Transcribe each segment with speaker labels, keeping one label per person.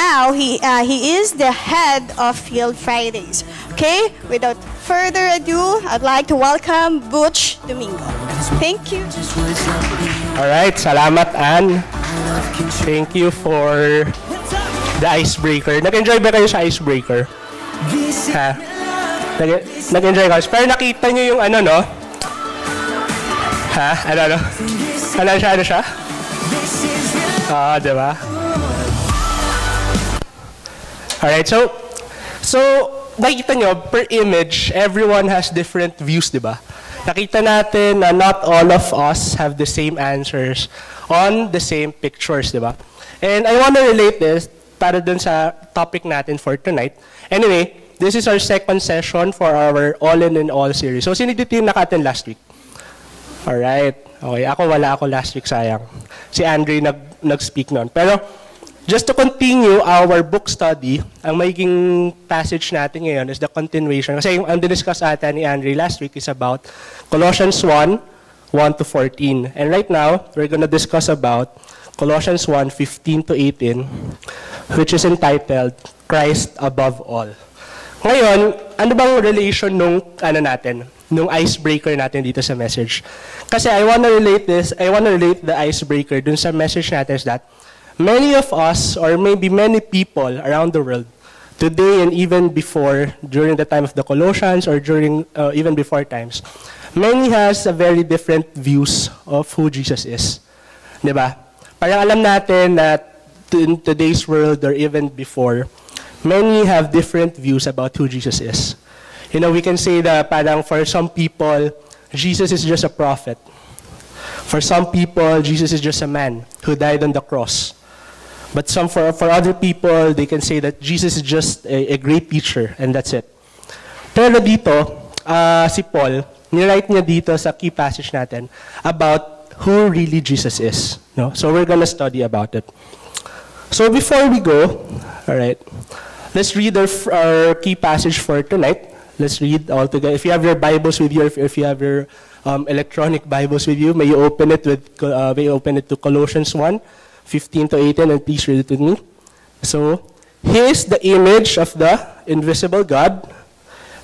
Speaker 1: now he is the head of Field Fridays. Okay, without further ado, I'd like to welcome Butch Domingo. Thank you.
Speaker 2: Alright, salamat Ann. Thank you for the icebreaker. Nag-enjoy ba kayo sa icebreaker? Ha? Nag-enjoy kayo? Pero nakita nyo yung ano, no? Ha? Ano? Ano siya? Diba? Alright, so nakita nyo, per image, everyone has different views, diba? Nakita natin na not all of us have the same answers on the same pictures, diba? And I want to relate this para dun sa topic natin for tonight. Anyway, this is our second session for our All-in-All series. So, sino dito yung naka-attend last week? Alright. Okay, wala ako last week, sayang. Si Andre nag-speak nun. Pero, just to continue our book study, ang magiging passage natin ngayon is the continuation. Kasi ang diniscuss ata ni Andre last week is about Colossians 1, 1 to 14. And right now, we're gonna discuss about Colossians 1, 15 to 18, which is entitled, Christ Above All. Ngayon, ano bang relation nung icebreaker natin dito sa message? Kasi I want to relate the icebreaker dun sa message natin is that many of us, or maybe many people around the world, today and even before, during the time of the Colossians, or during even before times, many has a very different views of who Jesus is. Diba? Parang alam natin that in today's world, or even before, many have different views about who Jesus is. You know, we can say that parang for some people, Jesus is just a prophet. For some people, Jesus is just a man who died on the cross. But for other people, they can say that Jesus is just a great teacher, and that's it. Pero dito, si Paul, nilike niya dito sa key passage natin about who really Jesus is. No? So we're gonna study about it. So before we go, all right, let's read our key passage for tonight. Let's read all together. If you have your Bibles with you, if you have your electronic Bibles with you, may you open it to Colossians 1, 15 to 18, and please read it with me. So, He is the image of the invisible God,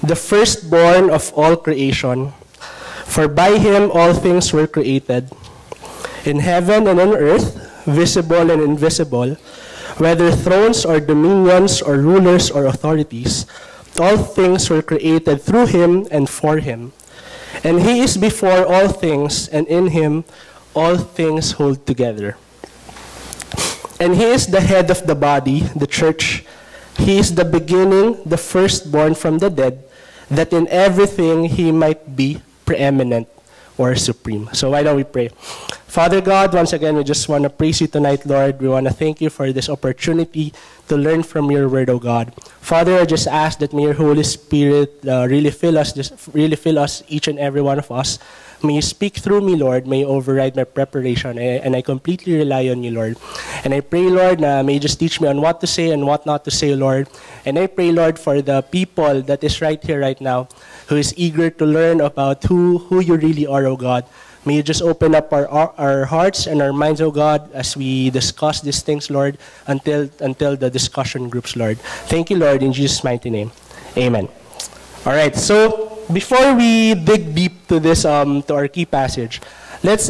Speaker 2: the firstborn of all creation. For by Him all things were created, in heaven and on earth, visible and invisible, whether thrones or dominions or rulers or authorities, all things were created through Him and for Him. And He is before all things, and in Him all things hold together. And He is the head of the body, the church. He is the beginning, the firstborn from the dead, that in everything He might be preeminent or supreme. So why don't we pray? Father God, once again, we just want to praise You tonight, Lord. We want to thank You for this opportunity to learn from Your word, O God. Father, I just ask that may Your Holy Spirit really fill us, each and every one of us. May You speak through me, Lord. May You override my preparation, and I completely rely on You, Lord. And I pray, Lord, may You just teach me on what to say and what not to say, Lord. And I pray, Lord, for the people that is right here, right now, who is eager to learn about who You really are, O God. May You just open up our hearts and our minds, O God, as we discuss these things, Lord, until the discussion groups, Lord. Thank You, Lord, in Jesus' mighty name. Amen. All right, so before we dig deep to this, to our key passage,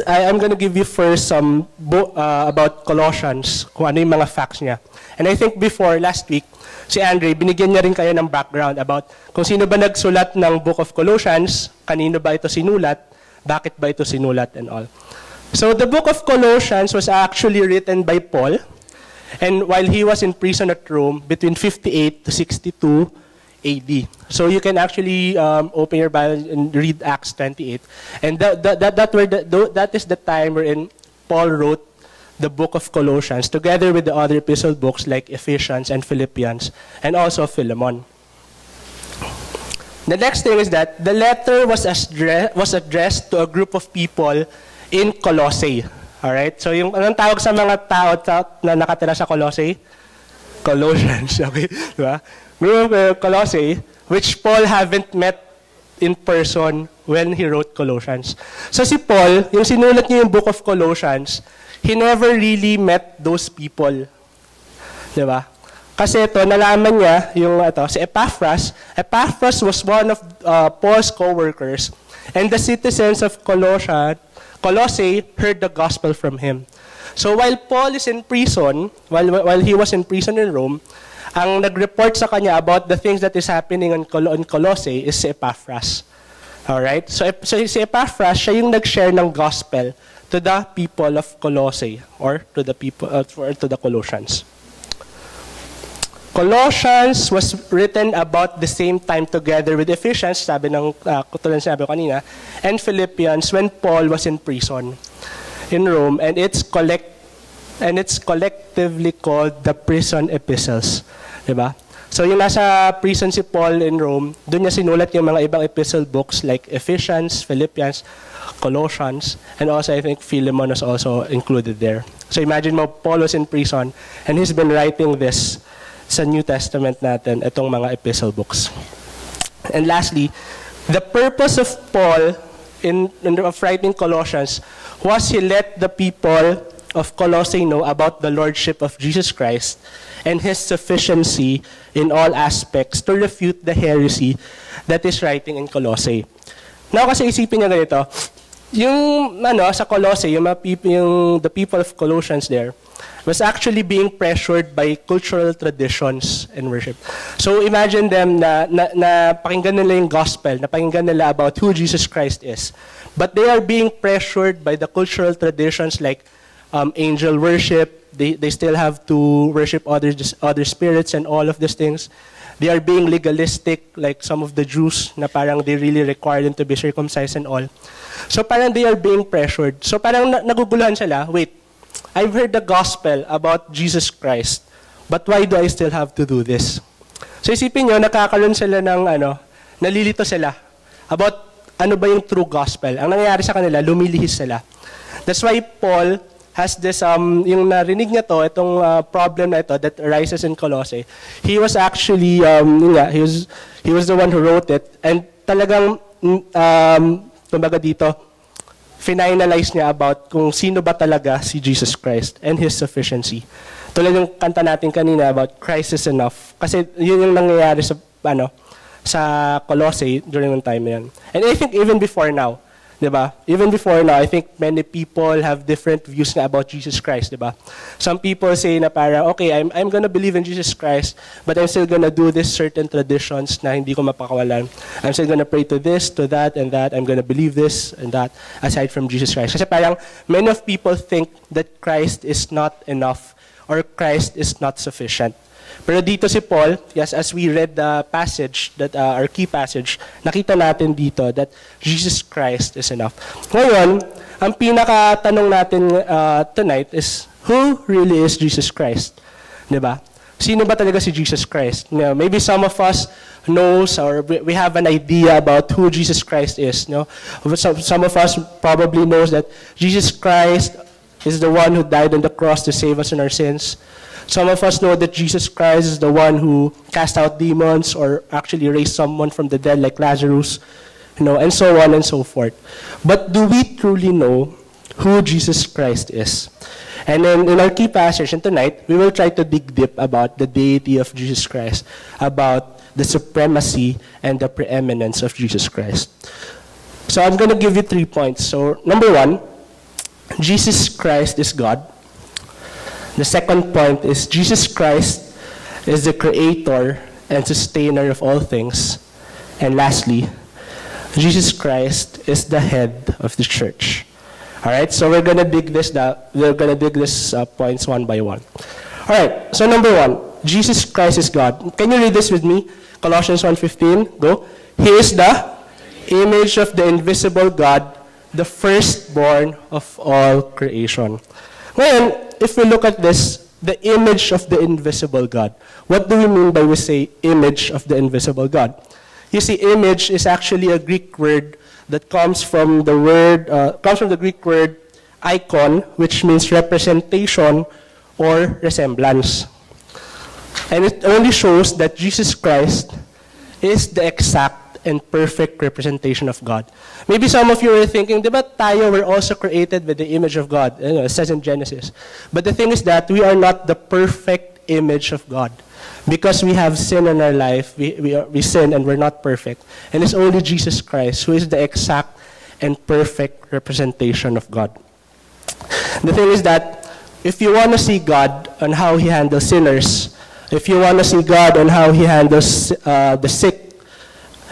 Speaker 2: I'm going to give you first some about Colossians, kung ano yung mga facts niya. And I think last week, si Andre, binigyan niya rin kayo ng background about kung sino ba nagsulat ng Book of Colossians, kanino ba ito sinulat, bakit ba ito sinulat, and all. So the Book of Colossians was actually written by Paul, and while he was in prison at Rome between 58 to 62 AD. So you can actually open your Bible and read Acts 28. And that is the time wherein Paul wrote the book of Colossians together with the other epistle books like Ephesians and Philippians and also Philemon. The next thing is that the letter was addressed to a group of people in Colossae. Alright? So yung anong tawag sa mga tao na nakatira sa Colossae? Colossians. Okay? Diba? Group of Colossae, which Paul haven't met in person when he wrote Colossians. So si Paul, yung sinulat niya yung book of Colossians, he never really met those people. Diba? Kasi ito, nalaman niya, si Epaphras. Epaphras was one of Paul's co-workers. And the citizens of Colossae heard the gospel from him. So while Paul is in prison, while he was in prison in Rome, ang nag-report sa kanya about the things that is happening in Colossae is si Epaphras. Alright? So si Epaphras, siya yung nag-share ng gospel to the people of Colossae, or to the people, or to the Colossians. Colossians was written about the same time together with Ephesians, sabi ng tulad sinabi ko kanina, and Philippians when Paul was in prison in Rome, and it's collectively called the prison epistles, diba? So yung nasa prison si Paul in Rome, doon niya sinulat yung mga ibang epistle books like Ephesians, Philippians, Colossians, and also I think Philemon was also included there. So imagine mo, Paul was in prison and he's been writing this sa New Testament natin, itong mga epistle books. And lastly, the purpose of Paul of writing Colossians was he let the people of Colossae know about the lordship of Jesus Christ and his sufficiency in all aspects to refute the heresy that is writing in Colossae. Now, kasi isipin niya ganito, yung sa Colossae, the people of Colossians there, was actually being pressured by cultural traditions and worship. So imagine them na pakinggan nila yung gospel, na pakinggan nila about who Jesus Christ is. But they are being pressured by the cultural traditions like angel worship. They still have to worship other spirits and all of these things. They are being legalistic like some of the Jews na parang they really require them to be circumcised and all. So parang they are being pressured. So parang naguguluhan sila, wait, I've heard the gospel about Jesus Christ, but why do I still have to do this? So isipin nyo, nakakaroon sila ng nalilito sila about ano ba yung true gospel. Ang nangyayari sa kanila, lumilihis sila. That's why Paul has this, yung narinig niya to, itong problem na ito that arises in Colossae. He was actually, he was the one who wrote it, and talagang, kumbaga dito, finalize niya about kung sino ba talaga si Jesus Christ and his sufficiency. Tulad yung kanta natin kanina about Christ is enough. Kasi yun yung nangyayari sa Colossae during the time na yan. And I think even before now, diba? Even before now, I think many people have different views na about Jesus Christ, diba? Some people say na parang, okay, I'm gonna believe in Jesus Christ, but I'm still gonna do this certain traditions na hindi ko mapakawalan. I'm still gonna pray to this, to that, and that. I'm gonna believe this and that, aside from Jesus Christ. Kasi parang, many of people think that Christ is not enough, or Christ is not sufficient. Pero dito si Paul, yes, as we read the passage, our key passage, nakita natin dito that Jesus Christ is enough. Ngayon, ang pinaka-tanong natin tonight is, who really is Jesus Christ? Diba? Sino ba talaga si Jesus Christ? Maybe some of us knows or we have an idea about who Jesus Christ is. Some of us probably knows that Jesus Christ is the one who died on the cross to save us in our sins. Some of us know that Jesus Christ is the one who cast out demons or actually raised someone from the dead like Lazarus, and so on and so forth. But do we truly know who Jesus Christ is? And then in our key passage tonight, we will try to dig deep about the deity of Jesus Christ, about the supremacy and the preeminence of Jesus Christ. So I'm going to give you 3 points. So number 1, Jesus Christ is God. The second point is Jesus Christ is the creator and sustainer of all things. And lastly, Jesus Christ is the head of the church. All right, so we're gonna dig this points one by one. All right, so number 1, Jesus Christ is God. Can you read this with me? Colossians 1:15. Go. He is the image of the invisible God, the firstborn of all creation. Ngayon, if we look at this, the image of the invisible God, what do we mean by we say image of the invisible God? You see, image is actually a Greek word that comes from the Greek word icon, which means representation or resemblance. And it only shows that Jesus Christ is the exact and perfect representation of God. Maybe some of you are thinking, diba tayo were also created with the image of God? It says in Genesis. But the thing is that we are not the perfect image of God. Because we have sin in our life, we sin and we're not perfect. And it's only Jesus Christ who is the exact and perfect representation of God. The thing is that if you want to see God on how He handles sinners, if you want to see God on how He handles the sick,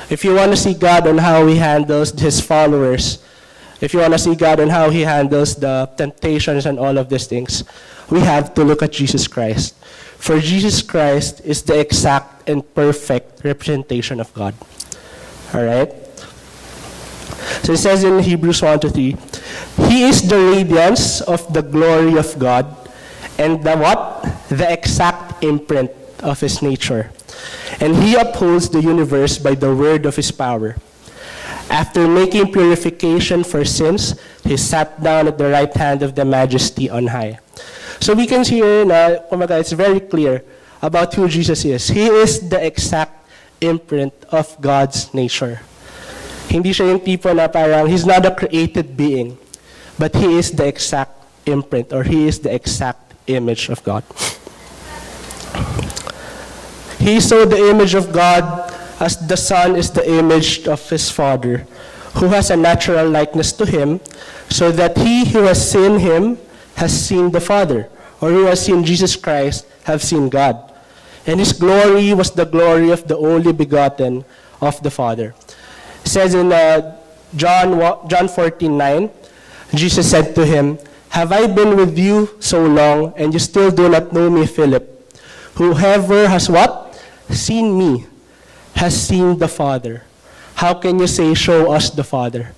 Speaker 2: if you want to see God on how He handles His followers, if you want to see God on how He handles the temptations and all of these things, we have to look at Jesus Christ. For Jesus Christ is the exact and perfect representation of God. Alright? So it says in Hebrews 1-3, He is the radiance of the glory of God and the what? The exact imprint of His nature. And He upholds the universe by the word of His power. After making purification for sins, He sat down at the right hand of the Majesty on high. So we can see here na, it's very clear about who Jesus is. He is the exact imprint of God's nature. Hindi siya yung tipo na parang, He's not a created being, but He is the exact imprint, or He is the exact image of God. He saw the image of God as the Son is the image of His Father, who has a natural likeness to Him, so that he who has seen Him has seen the Father, or who has seen Jesus Christ have seen God. And His glory was the glory of the only begotten of the Father. It says in John 14:9, Jesus said to him, Have I been with you so long, and you still do not know me, Philip? Whoever has what? Seen me, has seen the Father. How can you say, show us the Father?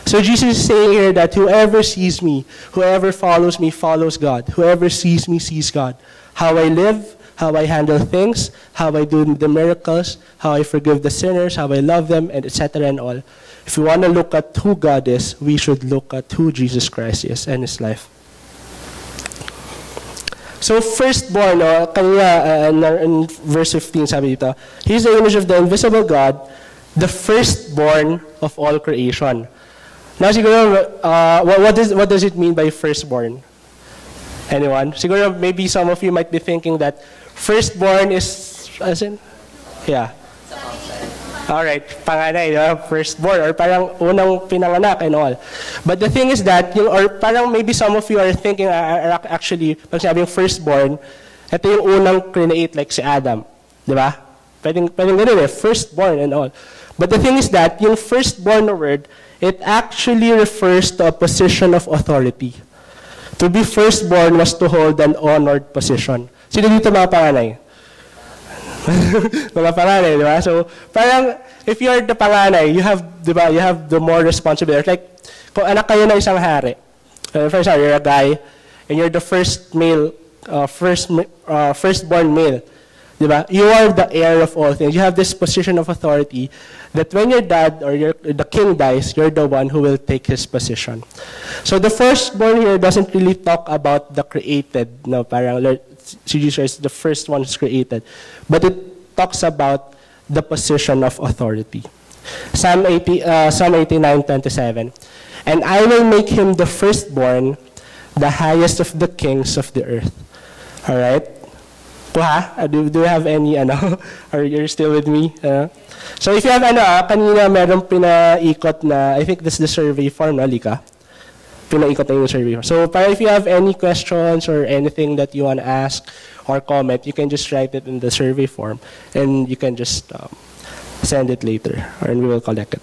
Speaker 2: So Jesus is saying here that whoever sees me, whoever follows me, follows God. Whoever sees me, sees God. How I live, how I handle things, how I do the miracles, how I forgive the sinners, how I love them, and etc. and all. If we want to look at who God is, we should look at who Jesus Christ is and His life. So firstborn, kanina in verse 15 sabi dito, He is the image of the invisible God, the firstborn of all creation. Now siguro, what does it mean by firstborn? Anyone? Siguro maybe some of you might be thinking that firstborn is, as in? Yeah. Alright, panganay, firstborn, or parang unang pinanganak and all. But the thing is that, or parang maybe some of you are thinking, actually, pag sinabing firstborn, ito yung unang create like si Adam. Di ba? Pwedeng ganun firstborn and all. But the thing is that, yung firstborn na word, it actually refers to a position of authority. To be firstborn was to hold an honored position. Sino dito mga panganay? Mga panganay, di ba? So, parang, if you're the panganay, you have, di ba, you have the more responsibility. Like, kung anak kayo ng isang hari, for example, you're a guy, and you're the first male, firstborn male, di ba? You are the heir of all things. You have this position of authority that when your dad or the king dies, you're the one who will take his position. So the firstborn here doesn't really talk about the created, no, parang Jesus is the first one who's created, but it talks about the position of authority. Psalm 89:27, and I will make him the firstborn, the highest of the kings of the earth. All right. Do you have any, or you're still with me? So if you have, kanina meron pinaikot na, I think this is the survey form, Lika? Pinaikot na yung survey form. So if you have any questions or anything that you want to ask or comment, you can just write it in the survey form, and you can just send it later, and we will collect it.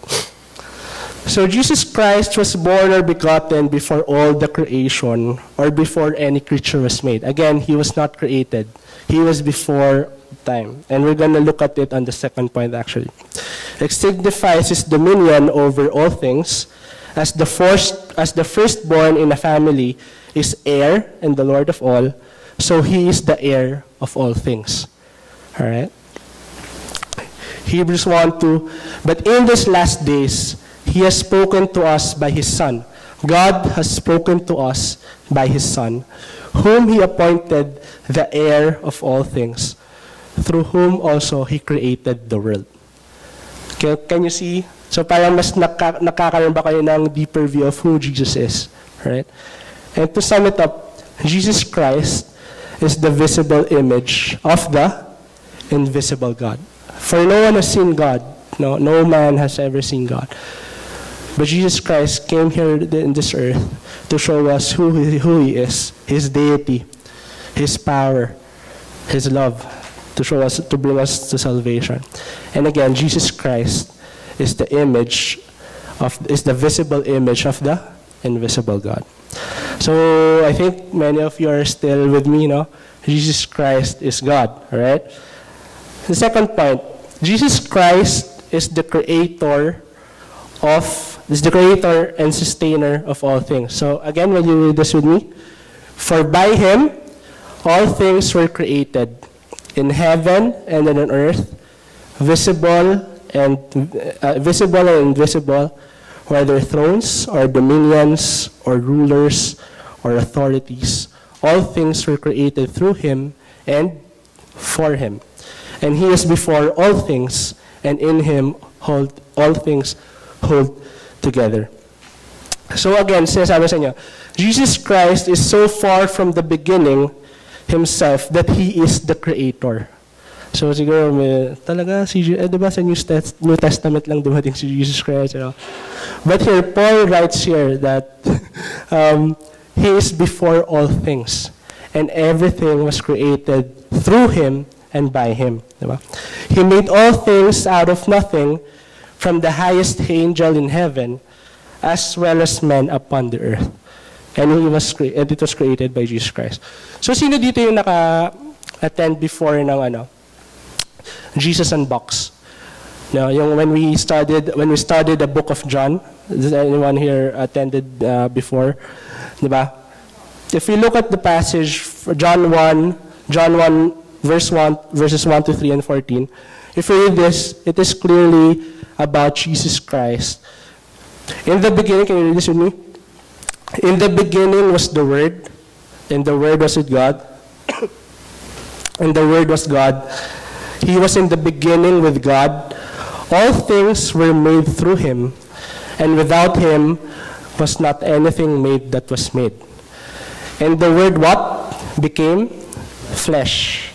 Speaker 2: So Jesus Christ was born or begotten before all the creation, or before any creature was made. Again, He was not created. He was before time. And we're going to look at it on the second point, actually. It signifies His dominion over all things. As the firstborn in a family is heir and the Lord of all, so He is the heir of all things. All right? Hebrews 1:2, but in these last days, He has spoken to us by His Son. God has spoken to us by His Son, whom He appointed the heir of all things, through whom also He created the world. Can you see? So parang mas nakakaroon ba kayo ng deeper view of who Jesus is? Right? And to sum it up, Jesus Christ is the visible image of the invisible God. For no one has seen God. No man has ever seen God. But Jesus Christ came here in this earth to show us who He is, His deity, His power, His love, to bring us to salvation. And again, Jesus Christ is the visible image of the invisible God. So I think many of you are still with me, Jesus Christ is God, all right? The second point, Jesus Christ is the creator and sustainer of all things. So again, will you read this with me? For by Him all things were created, in heaven and on earth, visible and invisible, whether thrones or dominions or rulers or authorities. All things were created through Him and for Him. And He is before all things, and in Him all things hold together. So again, sinasabi sa inyo, Jesus Christ is so far from the beginning Himself that He is the Creator. So siguro talaga diba sa New Testament lang dumating si Jesus Christ, But here Paul writes here that He is before all things, and everything was created through Him and by Him, diba? He made all things out of nothing, from the highest angel in heaven as well as men upon the earth. And it was created by Jesus Christ. So sino dito yung naka-attend before ng Jesus Unboxed? No, yung when we studied the book of John. Does anyone here attended before? Diba? If we look at the passage for John 1 verses 1 to 3 and 14, if we read this, it is clearly about Jesus Christ. In the beginning, can you read this with me? In the beginning was the Word, and the Word was with God, and the Word was God. He was in the beginning with God. All things were made through Him, and without Him was not anything made that was made. And the Word what? Became flesh,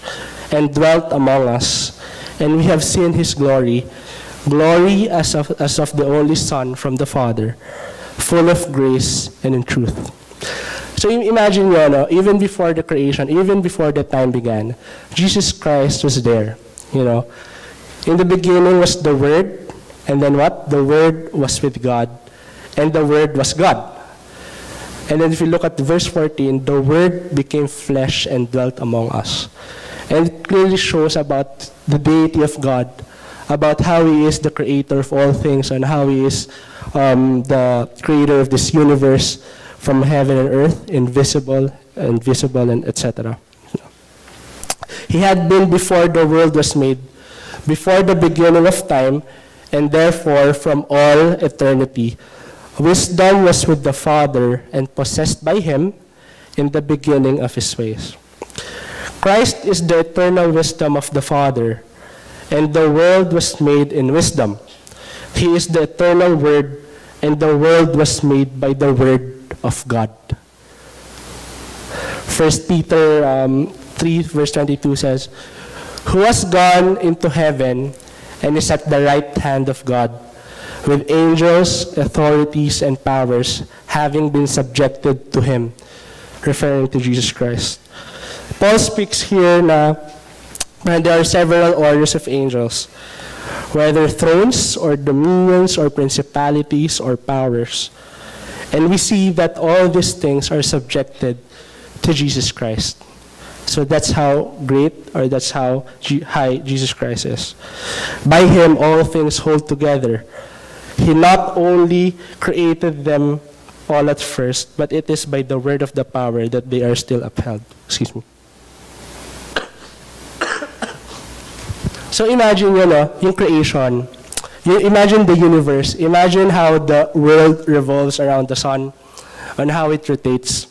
Speaker 2: and dwelt among us, and we have seen His glory, as of the only Son from the Father, full of grace and in truth. So imagine nyo, even before the creation, even before the time began, Jesus Christ was there. In the beginning was the Word, and then what? The Word was with God, and the Word was God. And then if you look at verse 14, the Word became flesh and dwelt among us. And it clearly shows about the deity of God, about how He is the creator of all things, and how He is the creator of this universe from heaven and earth, invisible, and etc. He had been before the world was made, before the beginning of time, and therefore from all eternity. Wisdom was with the Father and possessed by Him in the beginning of His ways. Christ is the eternal wisdom of the Father, and the world was made in wisdom. He is the eternal Word, and the world was made by the Word of God. 1 Peter 3 verse 22 says, who has gone into heaven and is at the right hand of God, with angels, authorities, and powers having been subjected to Him, referring to Jesus Christ. Paul speaks here and there are several orders of angels, whether thrones or dominions or principalities or powers. And we see that all these things are subjected to Jesus Christ. So that's how great, or that's how high Jesus Christ is. By Him, all things hold together. He not only created them all at first, but it is by the word of the power that they are still upheld. Excuse me. So imagine yung creation. Imagine the universe. Imagine how the world revolves around the sun, and how it rotates.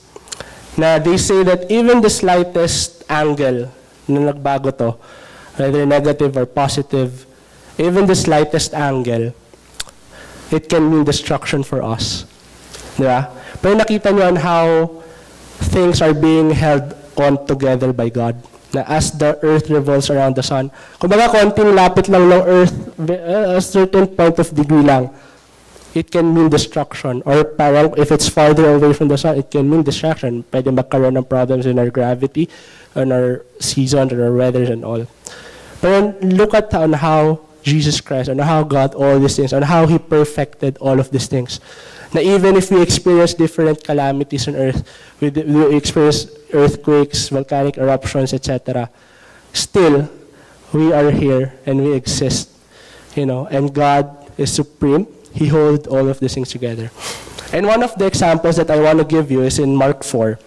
Speaker 2: Na they say that even the slightest angle na nagbago to, whether negative or positive, even the slightest angle, it can mean destruction for us. Diba? Pero nakita nyo on how things are being held on together by God. Na as the earth revolves around the sun. Kumbaga, konting lapit lang ng earth, a certain point of degree lang, it can mean destruction. Or parang if it's farther away from the sun, it can mean destruction. Pwede magkaroon ng problems in our gravity, on our seasons, on our weathers and all. But look at on how Jesus Christ, on how God, all these things, on how He perfected all of these things. Na even if we experience different calamities on earth, we experience earthquakes, volcanic eruptions, etc., still, we are here and we exist, and God is supreme. He holds all of these things together. And one of the examples that I want to give you is in Mark 4.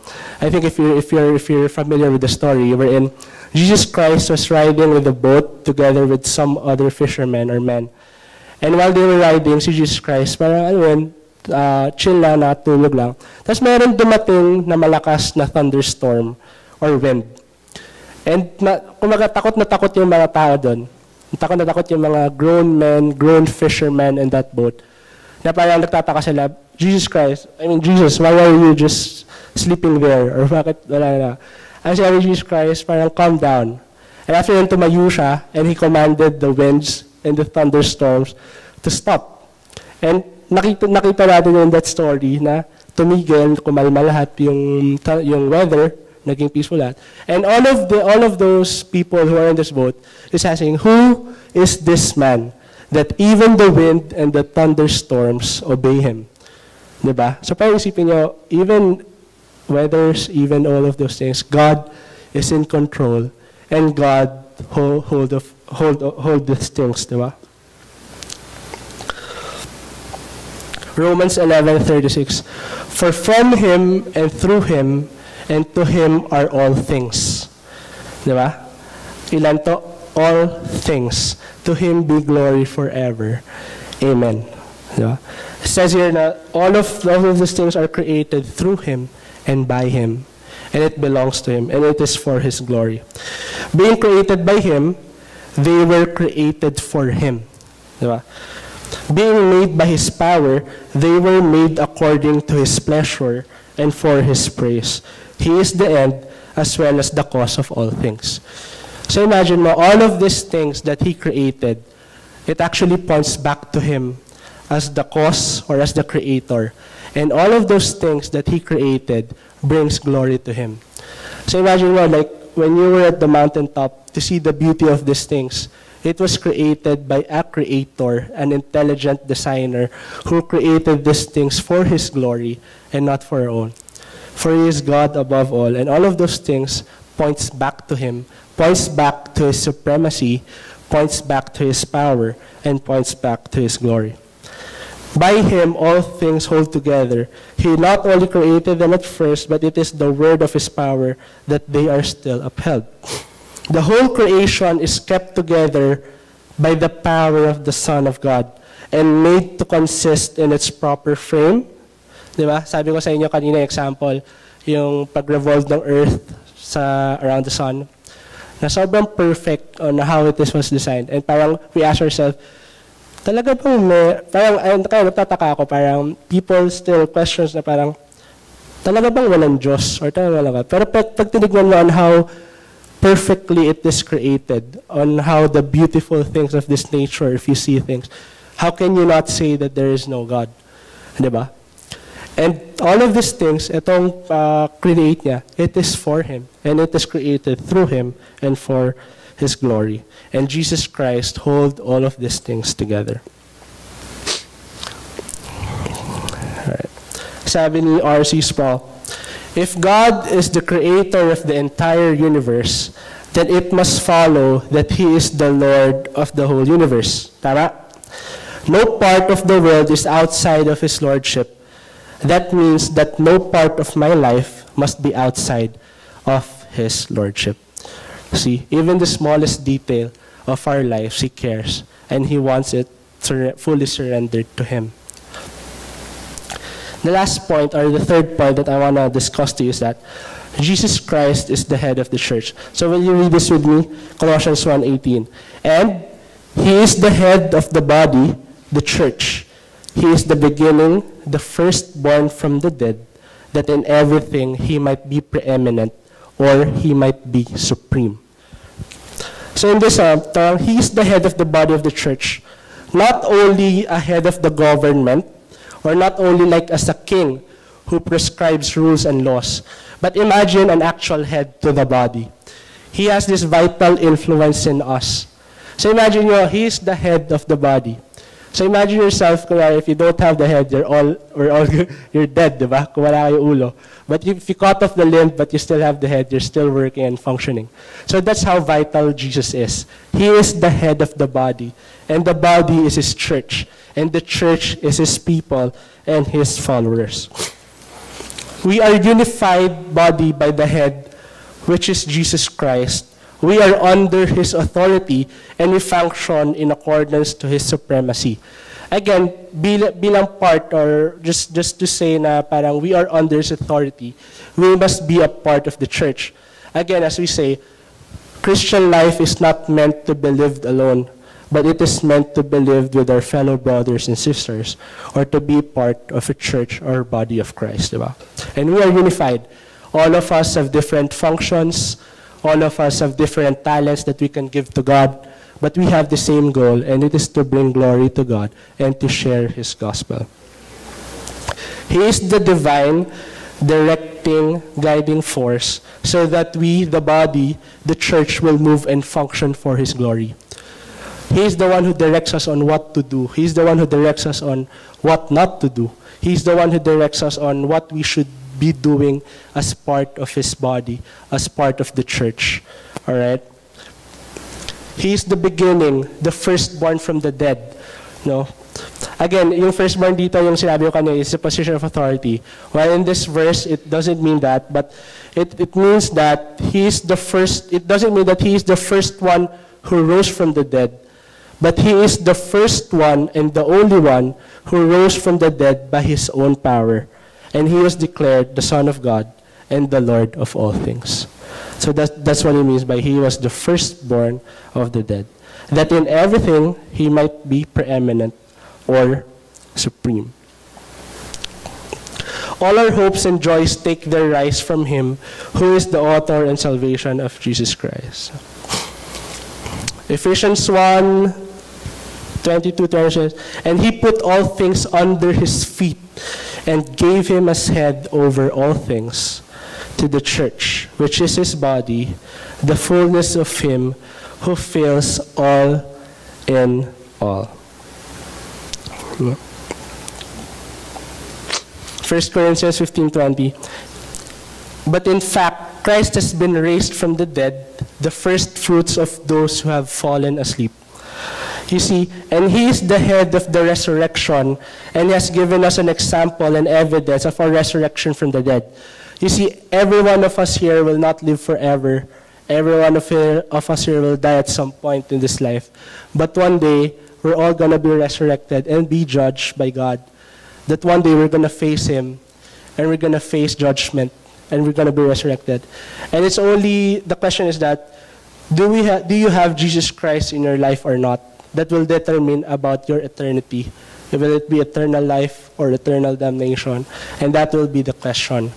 Speaker 2: I think if you're familiar with the story, wherein Jesus Christ was riding with a boat together with some other fishermen or men. And while they were riding, si Jesus Christ, parang chill lang, natulog lang. Tapos meron dumating na malakas na thunderstorm or wind. And kumaga takot na takot yung mga tao doon. Takot na takot yung mga grown fishermen in that boat. Na parang nagtataka sila, Jesus, why are you just sleeping there? Or bakit wala na? Ang sabi Jesus Christ, parang calm down. And after yun, tumayo siya, and He commanded the winds and the thunderstorms to stop. And nakita natin in that story na tumigil, kumalma lahat yung weather, naging peaceful lahat. And all of those people who are in this boat is asking, who is this man that even the wind and the thunderstorms obey Him? Diba? So parang isipin nyo, even weathers, even all of those things, God is in control and God hold these things, diba? Romans 11:36. For from Him and through Him and to Him are all things. Diba? Ilan to? All things. To Him be glory forever. Amen. Diba? It says here na all of these things are created through Him and by Him. And it belongs to Him. And it is for His glory. Being created by Him, they were created for Him. Diba? Being made by His power, they were made according to His pleasure and for His praise. He is the end as well as the cause of all things. So imagine mo, all of these things that He created, it actually points back to Him as the cause or as the creator. And all of those things that He created brings glory to Him. So imagine mo, like when you were at the mountaintop to see the beauty of these things, it was created by a creator, an intelligent designer who created these things for His glory and not for our own. For He is God above all, and all of those things points back to Him, points back to His supremacy, points back to His power, and points back to His glory. By Him all things hold together. He not only created them at first, but it is the word of His power that they are still upheld. The whole creation is kept together by the power of the Son of God and made to consist in its proper frame. Diba? Sabi ko sa inyo kanina example, yung pag-revolve ng earth around the sun, na sobrang perfect on how it was designed. And parang we ask ourselves, talaga bang kaya nagtataka ako, parang people still questions na parang, talaga bang walang Diyos? Or talaga walang God? Pero pag tinignan mo on how perfectly it is created, on how the beautiful things of this nature, if you see things, how can you not say that there is no God? Diba? And all of these things, itong create niya, it is for Him. And it is created through Him and for His glory. And Jesus Christ hold all of these things together. Alright. Sabi ni R.C. Sproul, if God is the creator of the entire universe, then it must follow that He is the Lord of the whole universe. Tama? No part of the world is outside of His lordship. That means that no part of my life must be outside of His lordship. See, even the smallest detail of our lives, He cares, and He wants it fully surrendered to Him. The last point, or the third point that I want to discuss to you is that Jesus Christ is the head of the church. So will you read this with me? Colossians 1:18. And He is the head of the body, the church. He is the beginning, the firstborn from the dead, that in everything He might be preeminent. or he might be supreme. So in this term, he is the head of the body of the church, not only a head of the government, or not only like as a king who prescribes rules and laws, but imagine an actual head to the body. He has this vital influence in us. So imagine he is the head of the body. So imagine yourself, if you don't have the head, you're dead, diba? Kung wala kayo ulo. But if you cut off the limb, but you still have the head, you're still working and functioning. So that's how vital Jesus is. He is the head of the body, and the body is his church, and the church is his people and his followers. We are unified body by the head, which is Jesus Christ. We are under his authority, and we function in accordance to his supremacy. Again, bilang part, or just to say na parang we are under his authority, we must be a part of the church. Again, as we say, Christian life is not meant to be lived alone, but it is meant to be lived with our fellow brothers and sisters, or to be part of a church or body of Christ, diba? And we are unified. All of us have different functions. All of us have different talents that we can give to God, but we have the same goal, and it is to bring glory to God and to share his gospel. He is the divine, directing, guiding force, so that we, the body, the church, will move and function for his glory. He is the one who directs us on what to do. He is the one who directs us on what not to do. He is the one who directs us on what we should be doing as part of his body, as part of the church. All right? He is the beginning, the firstborn from the dead. No? Again, yung firstborn dito, yung sinabi ko kanina, is a position of authority. While in this verse, it doesn't mean that, but it means that he is the first. It doesn't mean that he is the first one who rose from the dead, but he is the first one and the only one who rose from the dead by his own power. And he was declared the Son of God and the Lord of all things. So that's what he means by he was the firstborn of the dead. That in everything he might be preeminent or supreme. All our hopes and joys take their rise from him, who is the author and salvation of Jesus Christ. Ephesians 1:22, and he put all things under his feet and gave him as head over all things to the church, which is his body, the fullness of him who fills all in all. 1 Corinthians 15:20. But in fact, Christ has been raised from the dead, the first fruits of those who have fallen asleep. You see, and he is the head of the resurrection, and he has given us an example and evidence of our resurrection from the dead. You see, every one of us here will not live forever. Every one of us here will die at some point in this life. But one day, we're all going to be resurrected and be judged by God. That one day we're going to face him, and we're going to face judgment, and we're going to be resurrected. And it's only, the question is that, do you have Jesus Christ in your life or not? That will determine about your eternity. Will it be eternal life or eternal damnation? And that will be the question.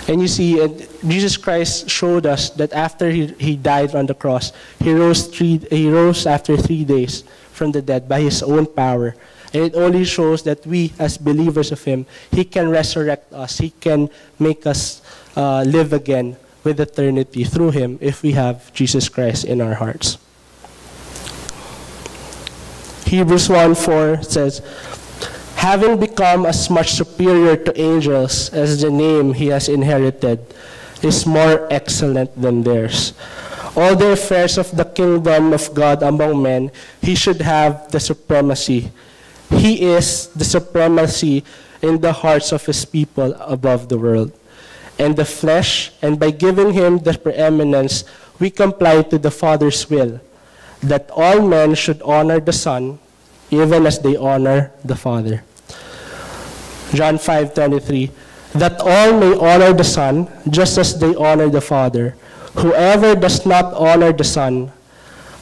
Speaker 2: And you see, Jesus Christ showed us that after he died on the cross, he rose after 3 days from the dead by his own power. And it only shows that we, as believers of him, he can resurrect us. He can make us live again with eternity through him if we have Jesus Christ in our hearts. Hebrews 1:4 says, having become as much superior to angels as the name he has inherited is more excellent than theirs. All the affairs of the kingdom of God among men, he should have the supremacy. He is the supremacy in the hearts of his people above the world. And the flesh, and by giving him the preeminence, we comply to the Father's will, that all men should honor the Son, even as they honor the Father. John 5:23, that all may honor the Son, just as they honor the Father. Whoever does not honor the Son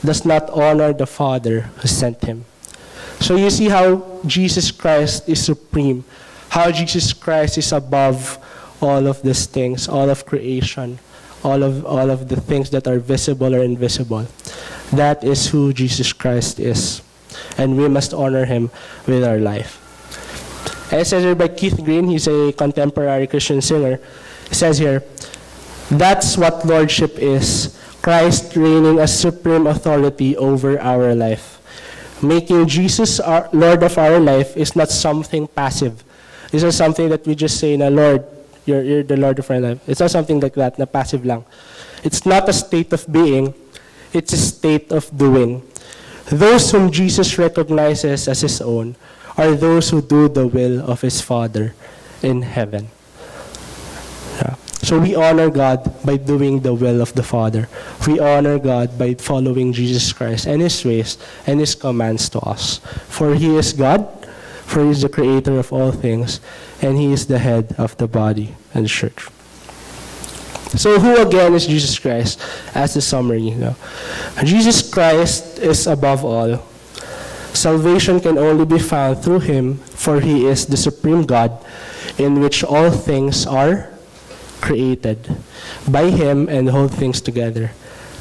Speaker 2: does not honor the Father who sent him. So you see how Jesus Christ is supreme, how Jesus Christ is above all of these things, all of creation, all of the things that are visible or invisible. That is who Jesus Christ is. And we must honor him with our life. As said here by Keith Green, he's a contemporary Christian singer. He says here, that's what lordship is. Christ reigning as supreme authority over our life. Making Jesus our Lord of our life is not something passive. It's not something that we just say, na Lord, you're the Lord of our life. It's not something like that, na passive lang. It's not a state of being, it's a state of doing. Those whom Jesus recognizes as his own are those who do the will of his Father in heaven. Yeah. So we honor God by doing the will of the Father. We honor God by following Jesus Christ and his ways and his commands to us. For he is God, for he is the creator of all things, and he is the head of the body and the church. So who again is Jesus Christ? As the summary, Jesus Christ is above all. Salvation can only be found through him, for he is the supreme God, in which all things are created. By him and hold things together.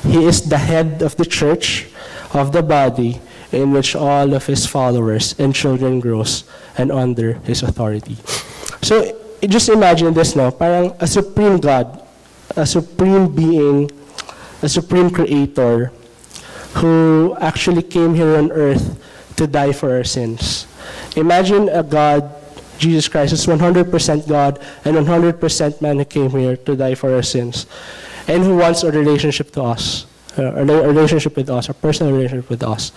Speaker 2: He is the head of the church, of the body, in which all of his followers and children grows and under his authority. So just imagine this now, parang a supreme God, a supreme being, a supreme creator who actually came here on earth to die for our sins. Imagine a God, Jesus Christ, is 100% God and 100% man who came here to die for our sins and who wants a relationship to us, a relationship with us, a personal relationship with us.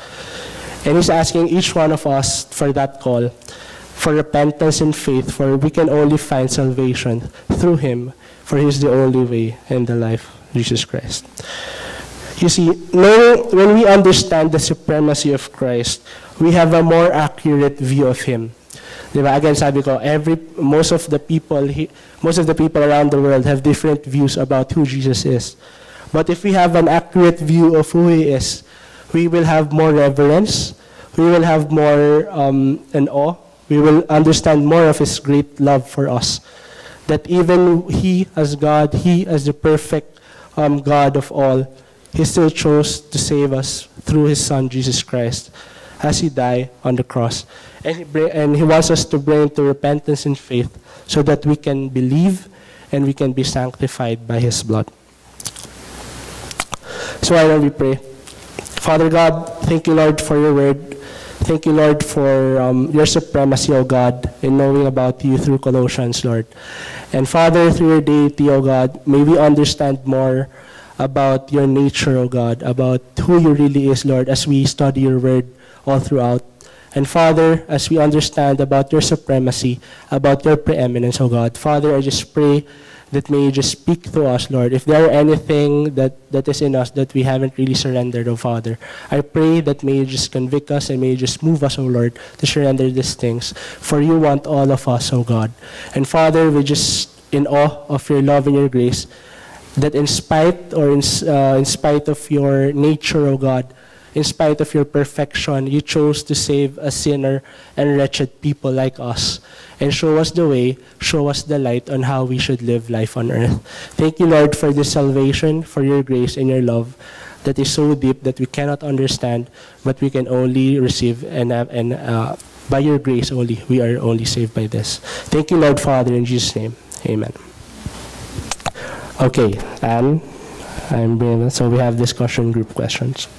Speaker 2: And he's asking each one of us for that call, for repentance and faith, for we can only find salvation through him, for he is the only way in the life, Jesus Christ. You see, when we understand the supremacy of Christ, we have a more accurate view of him. Diba? Again, sabi ko, most of the people around the world have different views about who Jesus is. But if we have an accurate view of who he is, we will have more reverence, we will have more an awe, we will understand more of his great love for us. That even he as God, he as the perfect God of all, he still chose to save us through his Son, Jesus Christ, as he died on the cross. And he wants us to bring to repentance and faith so that we can believe and we can be sanctified by his blood. So why don't we pray? Father God, thank you, Lord, for your word. Thank you, Lord, for your supremacy, O God, in knowing about you through Colossians, Lord. And Father, through your deity, O God, may we understand more about your nature, O God, about who you really is, Lord, as we study your word all throughout. And Father, as we understand about your supremacy, about your preeminence, O God, Father, I just pray that may you just speak to us, Lord. If there are anything that is in us that we haven't really surrendered, O Father, I pray that may you just convict us and may you just move us, O Lord, to surrender these things. For you want all of us, O God. And Father, we're just in awe of your love and your grace, that in spite of your nature, O God, in spite of your perfection, you chose to save a sinner and wretched people like us and show us the way, show us the light on how we should live life on earth. Thank you, Lord, for this salvation, for your grace and your love that is so deep that we cannot understand, but we can only receive, and by your grace only, we are only saved by this. Thank you, Lord, Father, in Jesus' name. Amen. Okay, and so we have discussion group questions.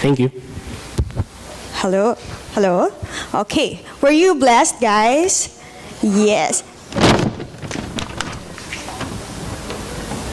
Speaker 2: Thank you.
Speaker 1: Hello? Okay. Were you blessed, guys? Yes.